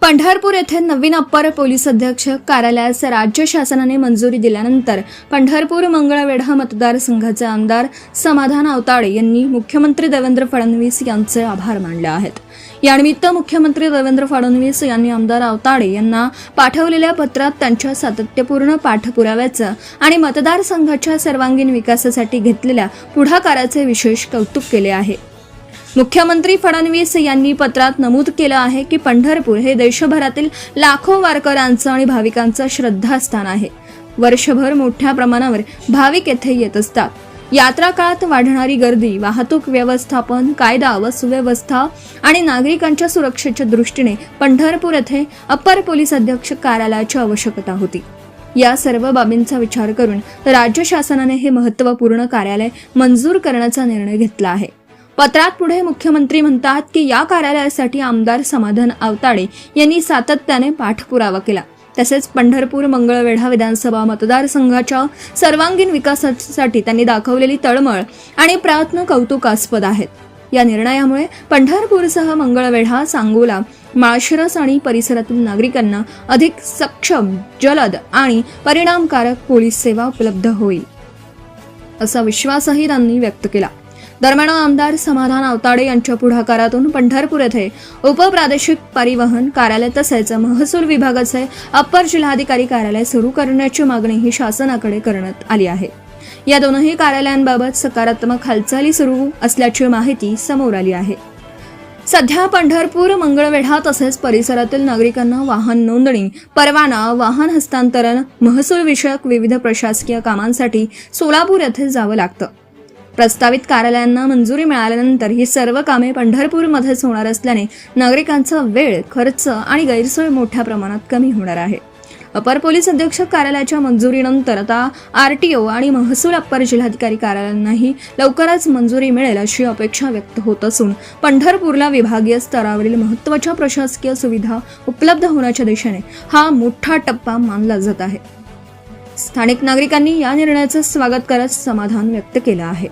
पंढरपूर येथे नवीन upper police अधीक्षक कार्यालयास राज्य शासनाने मंजुरी दिल्यानंतर पंढरपूर मंगळवेढा मतदारसंघाचे आमदार समाधान आवताडे यांनी मुख्यमंत्री देवेंद्र फडणवीस यांचे आभार मानले आहेत। यानिमित्त मुख्यमंत्री देवेंद्र फडणवीस यांनी आमदार आवताडे यांना पाठवलेल्या पत्रात त्यांच्या सातत्यपूर्ण पाठपुराव्याचे आणि मतदारसंघाच्या सर्वांगीण विकासासाठी घेतलेल्या पुढाकाराचे विशेष कौतुक केले आहे। मुख्यमंत्री फडणवीस यांनी पत्रात नमूद केलं आहे की पंढरपूर हे देशभरातील लाखो वारकऱ्यांचं आणि भाविकांचं श्रद्धास्थान आहे। वर्षभर मोठ्या प्रमाणावर भाविक येथे येत असतात। यात्रा काळात वाढणारी गर्दी, वाहतूक व्यवस्थापन, कायदा व सुव्यवस्था आणि नागरिकांच्या सुरक्षेच्या दृष्टीने पंढरपूर येथे अप्पर पोलीस अधीक्षक कार्यालयाची आवश्यकता होती। या सर्व बाबींचा विचार करून राज्य शासनाने हे महत्त्वपूर्ण कार्यालय मंजूर करण्याचा निर्णय घेतला आहे। पत्रात पुढे मुख्यमंत्री म्हणतात की या कार्यालयासाठी आमदार समाधान आवताडे यांनी सातत्याने पाठपुरावा केला। तसेच पंढरपूर मंगळवेढा विधानसभा मतदारसंघाच्या सर्वांगीण विकासासाठी त्यांनी दाखवलेली तळमळ आणि प्रयत्न कौतुकास्पद आहेत। या निर्णयामुळे पंढरपूरसह मंगळवेढा, सांगोला, माळशिरस आणि परिसरातील नागरिकांना अधिक सक्षम, जलद आणि परिणामकारक पोलीस सेवा उपलब्ध होईल असा विश्वासही त्यांनी व्यक्त केला। दरम्यान आमदार समाधान आवताडे यांच्या पुढाकारातून पंढरपूर येथे उपप्रादेशिक परिवहन कार्यालय तसेच महसूल विभागाचे अप्पर जिल्हाधिकारी कार्यालय सुरू करण्याची मागणीही शासनाकडे करण्यात आली आहे। या दोनही कार्यालयांबाबत सकारात्मक हालचाली सुरू असल्याची माहिती समोर आली आहे। सध्या पंढरपूर, मंगळवेढा तसेच परिसरातील नागरिकांना वाहन नोंदणी, परवाना, वाहन हस्तांतरण, महसूल विषयक विविध प्रशासकीय कामांसाठी सोलापूर येथे जावं लागतं। प्रस्तावित कार्यालयांना मंजुरी मिळाल्यानंतर ही सर्व कामे पंढरपूरमध्येच होणार असल्याने नागरिकांचा वेळ, खर्च आणि गैरसोय मोठ्या प्रमाणात कमी होणार आहे। अपर पोलीस अधीक्षक कार्यालयाच्या मंजुरीनंतर आता आरटीओ आणि महसूल अप्पर जिल्हाधिकारी कार्यालयांनाही लवकरच मंजुरी मिळेल अशी अपेक्षा व्यक्त होत असून पंढरपूरला विभागीय स्तरावरील महत्त्वाच्या प्रशासकीय सुविधा उपलब्ध होण्याच्या दिशेने हा मोठा टप्पा मानला जात आहे। स्थानिक नागरिकांनी या निर्णयाचे स्वागत करत समाधान व्यक्त केलं आहे।